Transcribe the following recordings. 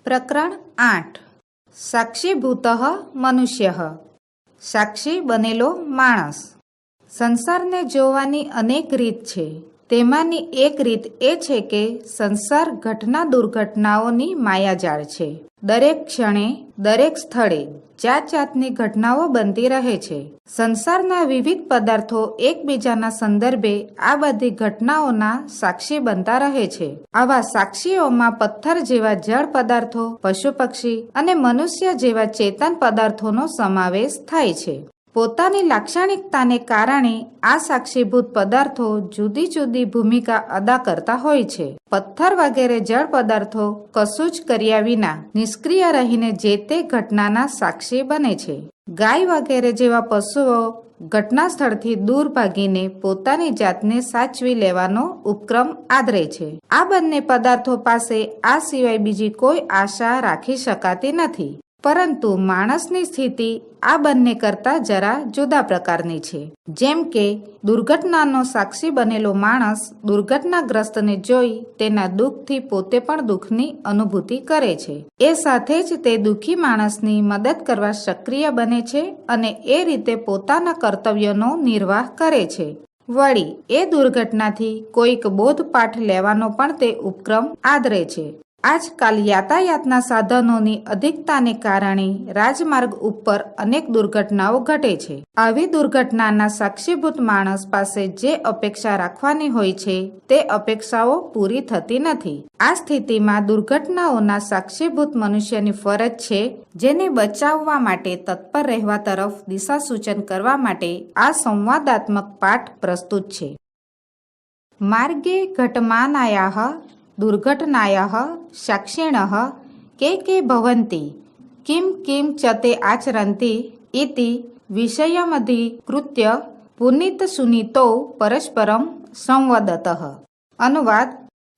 પ્રકરણ 8 સાક્ષીભૂત મનુષ્ય સાક્ષી બનેલો માણસ। સંસારને જોવાની અનેક રીત છે। તેમાંની એક રીત એ છે કે સંસાર ઘટના દુર્ઘટનાઓની માયાજાળ છે। દરેક ક્ષણે દરેક સ્થળે જાત જાતની ઘટનાઓ બનતી રહે છે। સંસારના વિવિધ પદાર્થો એકબીજાના સંદર્ભે આ બધી ઘટનાઓના સાક્ષી બનતા રહે છે। આવા સાક્ષીઓમાં પથ્થર જેવા જળ પદાર્થો, પશુ પક્ષી અને મનુષ્ય જેવા ચેતન પદાર્થોનો સમાવેશ થાય છે। પોતાની લાક્ષણિકતાને કારણે આ સાક્ષીભૂત પદાર્થો જુદી જુદી ભૂમિકા અદા કરતા હોય છે। પથ્થર વગેરે જળ પદાર્થો કશું જ કર્યા વિના નિષ્ક્રિય રહીને જે તે ઘટનાના સાક્ષી બને છે। ગાય વગેરે જેવા પશુઓ ઘટના સ્થળથી દૂર ભાગીને પોતાની જાતને સાચવી લેવાનો ઉપક્રમ આદરે છે। આ બંને પદાર્થો પાસે આ સિવાય બીજી કોઈ આશા રાખી શકાતી નથી। પરંતુ માણસની સ્થિતિ આ બંને કરતા જરા જુદા પ્રકારની છે। જેમ કે દુર્ઘટનાનો સાક્ષી બનેલો માણસ દુર્ઘટનાગ્રસ્તને જોઈ તેના દુઃખથી પોતે પણ દુઃખની અનુભૂતિ કરે છે। એ સાથે જ તે દુઃખી માણસની મદદ કરવા સક્રિય બને છે અને એ રીતે પોતાના કર્તવ્યનો નિર્વાહ કરે છે। વળી એ દુર્ઘટનાથી કોઈક બોધપાઠ લેવાનો પણ તે ઉપક્રમ આદરે છે। આજકાલ યાતાયાતના સાધનોની અધિકતાને કારણે રાજમાર્ગ ઉપર અનેક દુર્ઘટનાઓ ઘટે છે। આવી દુર્ઘટનાના સાક્ષીભૂત માણસ પાસે જે અપેક્ષા રાખવાની હોય છે તે અપેક્ષાઓ પૂરી થતી નથી। આ સ્થિતિમાં દુર્ઘટનાઓના સાક્ષીભૂત મનુષ્યની ફરજ છે જેને બચાવવા માટે તત્પર રહેવા તરફ દિશા સૂચન કરવા માટે આ સંવાદાત્મક પાઠ પ્રસ્તુત છે। માર્ગે ઘટમાનાયાઃ દુર્ઘટનાયાઃ સાક્ષિણઃ કે ભવન્તિ કિમ કિમ ચ તે આચરન્તિ ઇતિ વિષયમધિકૃત્ય પુનિત સુનીતો પરસ્પરમ સંવદતઃ। અનુવાદ: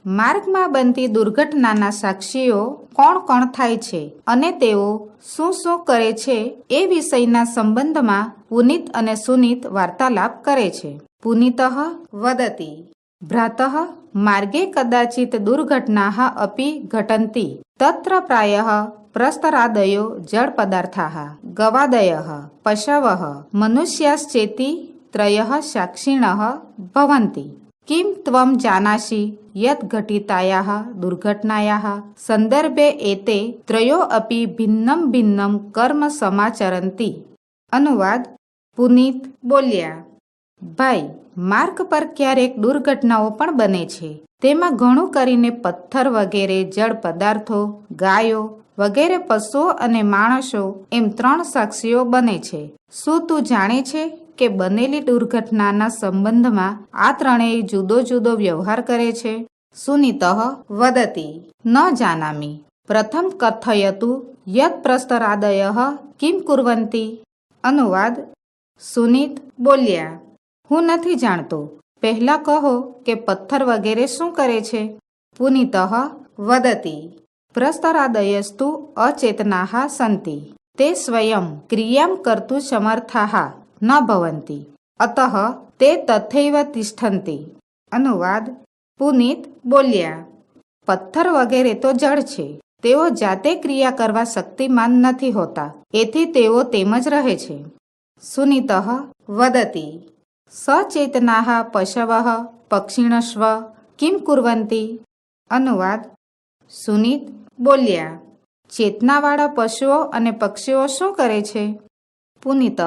માર્ગમાં બનતી દુર્ઘટનાના સાક્ષીઓ કોણ કોણ થાય છે અને તેઓ શું શું કરે છે એ વિષયના સંબંધમાં પુનિત અને સુનીત વાર્તાલાપ કરે છે। પુનિતઃ વદતિ ભ્રાતઃ માર્ગે કદાચિત દુર્ઘટનાઃ અપી ઘટન્તિ તત્ર પ્રાયઃ પ્રસ્તરાદયો જળ પદાર્થાઃ ગવાદયઃ પશવઃ મનુષ્યાશ્ચેતિ ત્રયઃ સાક્ષિણઃ ભવન્તિ। કિમ ત્વં જાનાસि યત ઘટિતાયાઃ દુર્ઘટનાયાઃ સંદર્ભે એતે ત્રયો અપી ભિન્નમ ભિન્નમ કર્મ સમાચરન્તિ। અનુવાદ: પુનિત બોલ્યા, ભાઈ, માર્ગ પર ક્યારેક દુર્ઘટનાઓ પણ બને છે। તેમાં ઘણું કરીને પથ્થર વગેરે જળ પદાર્થો, ગાયો વગેરે પશુઓ અને માણસો એમ 3 સાક્ષીઓ બને છે। શું તું જાણે છે કે બનેલી દુર્ઘટનાના સંબંધમાં આ ત્રણેય જુદો જુદો વ્યવહાર કરે છે? સુનીતઃ વદતિ ન જાનામિ। પ્રથમ કથયતુ યત પ્રસ્તરાદયઃ કિમ કુર્વન્તિ। અનુવાદ: સુનીત બોલ્યા, હું નથી જાણતો, પહેલા કહો કે પથ્થર વગેરે શું કરે છે? પુનિતઃ વદતિ પ્રસ્તરાદયસ્તુ અચેતનાઃ સંતિ તે સ્વયં ક્રિયાં કર્તું સમર્થાઃ ન ભવન્તિ અતઃ તે તથૈવ તિષ્ઠન્તિ। અનુવાદ: પુનિત બોલ્યા, પથ્થર વગેરે તો જળ છે, તેઓ જાતે ક્રિયા કરવા શક્તિમાન નથી હોતા, એથી તેઓ તેમ જ રહે છે। સુનીતઃ વદતિ સચેતનાઃ પશવઃ પક્ષિણસ્વ કિમ કુર્વન્તિ। અનુવાદ: સુનીત બોલ્યા, ચેતનાવાળા પશુઓ અને પક્ષીઓ શું કરે છે? પુનિતઃ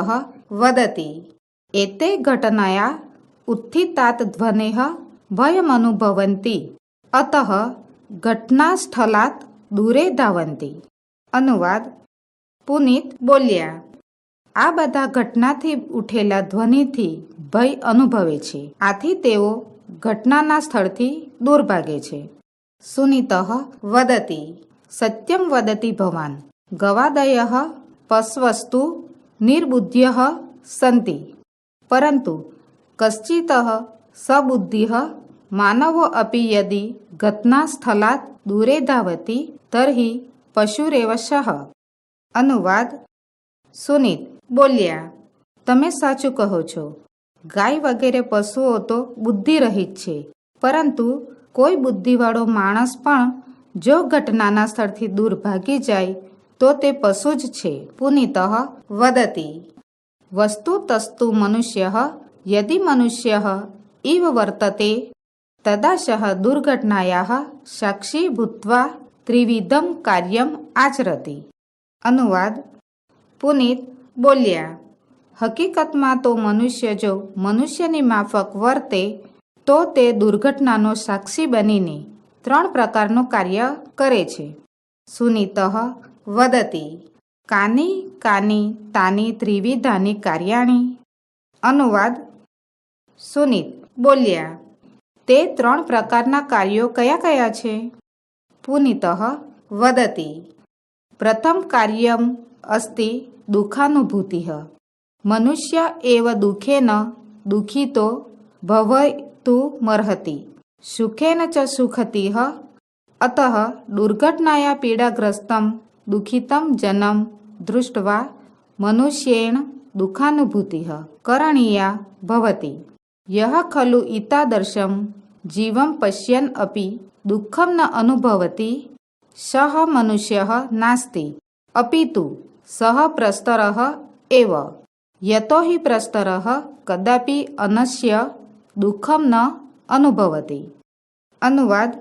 વદતિ એતે ઘટનાયા ઉત્થિતાત ધ્વનેઃ ભયમનુભવન્તિ અતઃ ઘટનાસ્થલાત દૂરે ધાવન્તિ। અનુવાદ: પુનિત બોલ્યા, આ બધા ઘટનાથી ઉઠેલા ધ્વનિથી ભય અનુભવે છે, આથી તેઓ ઘટનાના સ્થળથી દૂર ભાગે છે। સુનીતઃ વદતિ સત્યમ વદતિ ભવાન ગવાદયઃ પશવસ્તુ નિર્બુદ્ધયઃ સંતિ પરંતુ કશ્ચિતઃ સબુદ્ધિઃ માનવો અપી યદિ ઘટનાસ્થલાત દૂરે ધાવતિ તર્હિ પશુરેવ સઃ। અનુવાદ: સુનીત બોલ્યા, તમે સાચું કહો છો, ગાય વગેરે પશુઓ તો બુદ્ધિરહિત છે, પરંતુ કોઈ બુદ્ધિવાળો માણસ પણ જો ઘટનાના સ્થળથી દૂર ભાગી જાય તો તે પશુ જ છે. પુનિતઃ વદતિ વસ્તુ તસ્તુ મનુષ્યઃ યદિ મનુષ્યઃ ઇવ વર્તતે તદાશઃ દુર્ઘટનાયાઃ સાક્ષી ભૂત્વા ત્રિવિધમ કાર્યમ આચરતિ. અનુવાદ: પુનિત બોલ્યા, હકીકતમાં તો મનુષ્ય જો મનુષ્યની માફક વર્તે તો તે દુર્ઘટનાનો સાક્ષી બનીને 3 પ્રકારનું કાર્ય કરે છે. સુનીતઃ વદતિ કાની કાની તાની ત્રિવિધાની કાર્યાણી. અનુવાદ: સુનીત બોલ્યા, તે 3 પ્રકારના કાર્યો કયા કયા છે? પુનિતઃ વદતિ પ્રથમ કાર્યમ અસ્તિ દુઃખાનુભૂતિઃ. મનુષ્ય એવ દુઃખેન દુઃખિતો ભવતું મર્હતિ સુખેન ચ સુખતિઃ. અતઃ દુર્ઘટનાયા પીડાગ્રસ્તમ દુઃખિતમ જનમ દૃષ્ટવા મનુષ્યેણ દુઃખાનુભૂતિઃ કરણીયા ભવતિ. યહ ખલુ એતાદૃશં જીવં પશ્યન અપી દુઃખં ન અનુભવતિ સઃ મનુષ્યઃ નાસ્તિ અપિતુ સઃ પ્રસ્તરઃ એવ. યતો હિ પ્રસ્તરઃ કદાપિ અનસ્ય દુઃખં ન અનુભવતિ. અનુવાદ: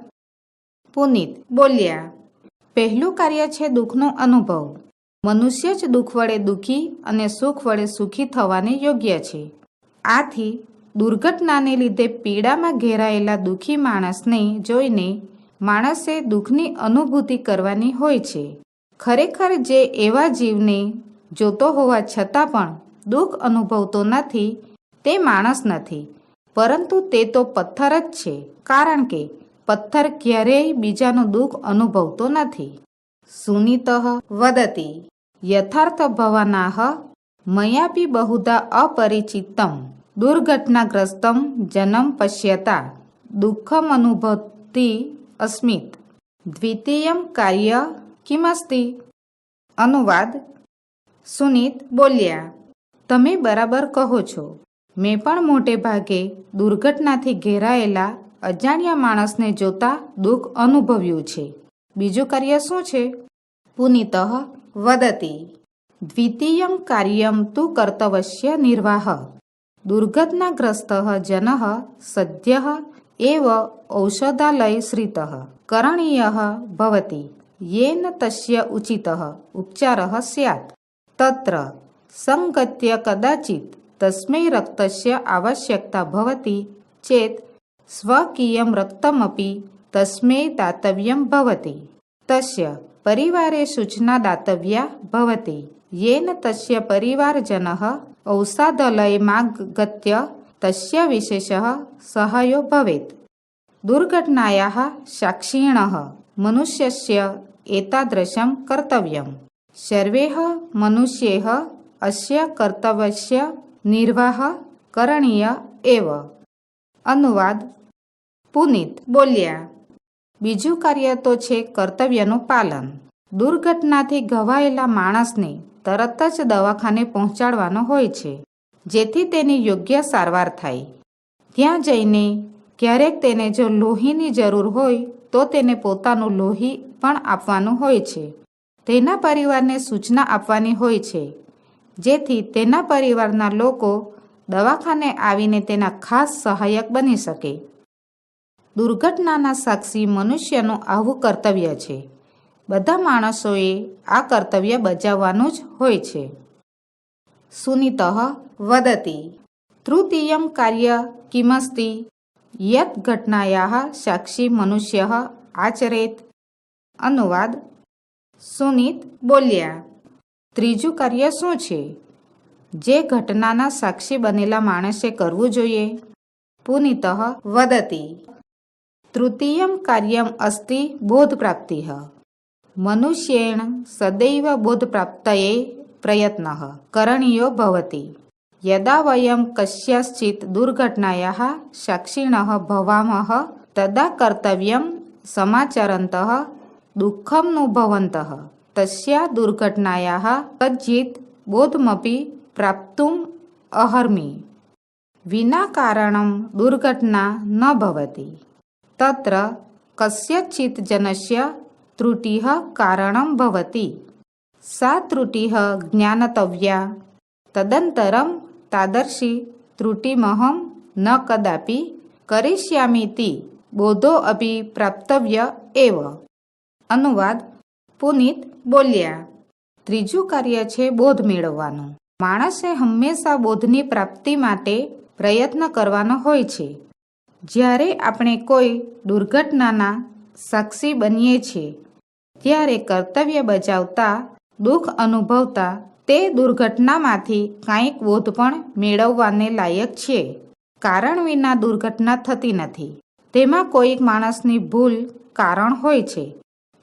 પુનિત બોલ્યા, પહેલું કાર્ય છે દુઃખનો અનુભવ. મનુષ્ય જ દુઃખ વડે દુઃખી અને સુખ વડે સુખી થવાને યોગ્ય છે. આથી દુર્ઘટનાને લીધે પીડામાં ઘેરાયેલા દુઃખી માણસને જોઈને માણસે દુઃખની અનુભૂતિ કરવાની હોય છે. ખરેખર જે એવા જીવને જોતો હોવા છતાં પણ દુઃખ અનુભવતો નથી તે માણસ નથી, પરંતુ તે તો પથ્થર જ છે, કારણ કે પથ્થર ક્યારેય બીજાનું દુઃખ અનુભવતો નથી. સુનીતઃ વદતિ યથાર્થ ભવાનાઃ મયાપી બહુધા અપરિચિતમ દુર્ઘટનાગ્રસ્તમ જનમ પશ્યતા દુઃખમનુભવતિ અસ્મિત દ્વિતીયમ કાર્ય કિમસ્તિ. અનુવાદ: સુનીત બોલ્યા, તમે બરાબર કહો છો. મેં પણ મોટે ભાગે દુર્ઘટનાથી ઘેરાયેલા અજાણ્યા માણસને જોતા દુઃખ અનુભવ્યું છે. બીજું કાર્ય શું છે? પુનિતઃ વદતિ દ્વિતીયમ કાર્યમ તુ કર્તવ્યસ્ય નિર્વાહ. દુર્ઘટનાગ્રસ્તઃ જનઃ સદ્યઃ એવ ઔષધાલયશ્રિતઃ કરણીયઃ ભવતિ યેન તસ્ય ઉચિતઃ ઉપચારઃ સ્યાत्. તત્ર સંગત્ય કદાચિત તસ્મૈ રક્તસ્ય આવશ્યકતા ભવતિ ચેત સ્વકીયં રક્તમપી તસ્મૈ દાતવ્યં ભવતિ. તસ્ય પરિવારે સૂચના દાતવ્યા ભવતિ યેન તસ્ય પરિવારજનઃ ઔષધાલયમાગત્ય તસ્ય વિશેષઃ સહાયો ભવેત. દુર્ઘટનાયાઃ સાક્ષિણઃ મનુષ્યસ્ય એતાદૃશં કર્તવ્યં. સર્વૈઃ મનુષ્યૈઃ અસ્ય કર્તવ્યસ્ય નિર્વાહ કરણીય એવ. અનુવાદ: પુનિત બોલ્યા, બીજું કાર્ય તો છે કર્તવ્યનું પાલન. દુર્ઘટનાથી ઘવાયેલા માણસને તરત જ દવાખાને પહોંચાડવાનો હોય છે, જેથી તેની યોગ્ય સારવાર થાય. ત્યાં જઈને ક્યારેક તેને જો લોહીની જરૂર હોય તો તેને પોતાનું લોહી પણ આપવાનું હોય છે. તેના પરિવારને સૂચના આપવાની હોય છે, જેથી તેના પરિવારના લોકો દવાખાને આવીને તેના ખાસ સહાયક બની શકે. દુર્ઘટનાના સાક્ષી મનુષ્યનું આવું કર્તવ્ય છે. બધા માણસોએ આ કર્તવ્ય બજાવવાનું જ હોય છે. સુનીતઃ વદતિ તૃતીયં કાર્ય કિમસ્તિ યત ઘટનાયાઃ સાક્ષી મનુષ્યઃ આચરેત. અનુવાદ: સુનીત બોલ્યા, ત્રીજું કાર્ય શું છે જે ઘટનાના સાક્ષી બનેલા માણસે કરવું જોઈએ? પુનિતઃ વદતિ તૃતીયં કાર્યમ અસ્તિ બોધપ્રાપ્તિઃ. મનુષ્યેણ સદૈવ બોધપ્રાપ્તયે પ્રયત્નઃ કરણીયો ભવતિ. યદા વયં કસ્યાશ્ચિત દુર્ઘટનાયાઃ સાક્ષિણઃ ભવામઃ તદા કર્તવ્યં સમાચરन्तઃ દુઃખમનુભવन्तઃ તસ્યા દુર્ઘટનાયાઃ કજ્ચિત બોધમપી પ્રાપ્તુમ અર્હમિ. વિના કારણં દુર્ઘટના ન ભવતિ. તત્ર કસ્યચિત જનસ્ય ત્રુટિઃ કારણં ભવતિ. સા ત્રુટિઃ જ્ઞાનતવ્યા તદંતરં તાદર્શી ત્રુટિમહં ન કદાપી કરિષ્યામિતિ બોધો અપી પ્રાપ્તવ્ય એવ. અનુવાદ: પુનિત બોલ્યા, ત્રીજું કાર્ય છે બોધ મેળવવાનું. માણસે હંમેશા બોધની પ્રાપ્તિ માટે પ્રયત્ન કરવાનો હોય છે. જ્યારે આપણે કોઈ દુર્ઘટનાના સાક્ષી બનીએ છીએ ત્યારે કર્તવ્ય બજાવતા, દુઃખ અનુભવતા તે દુર્ઘટનામાંથી કાંઈક બોધ પણ મેળવવાને લાયક છે. કારણ વિના દુર્ઘટના થતી નથી. તેમાં કોઈક માણસની ભૂલ કારણ હોય છે.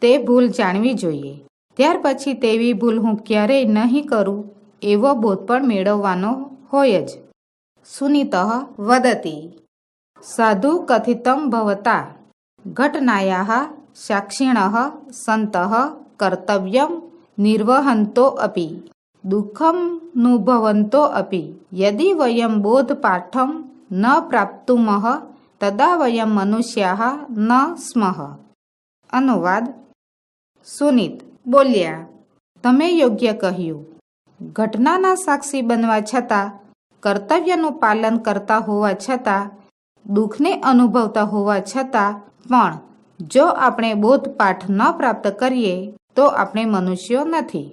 તે ભૂલ જાણવી જોઈએ. ત્યાર પછી તેવી ભૂલ હું ક્યારેય નહીં કરું એવો બોધ પણ મેળવવાનો હોય જ. સુનીતઃ વદતિ સાધુ કથિતં ભવતા ઘટનાયાઃ સાક્ષિણઃ સંતઃ કર્તવ્યં નિર્વહંતો અપી દુઃખમનુભવંતો અપી યદિ વયં બોધપાઠં ન પ્રાપ્તુમઃ તદા વયં મનુષ્યાઃ ન સ્મઃ. અનુવાદ: સુનીત બોલ્યા, તમે યોગ્ય કહ્યું. ઘટનાના સાક્ષી બનવા છતાં, કર્તવ્યનું પાલન કરતા હોવા છતાં, દુઃખને અનુભવતા હોવા છતાં પણ જો આપણે બોધપાઠ ન પ્રાપ્ત કરીએ તો આપણે મનુષ્યો નથી.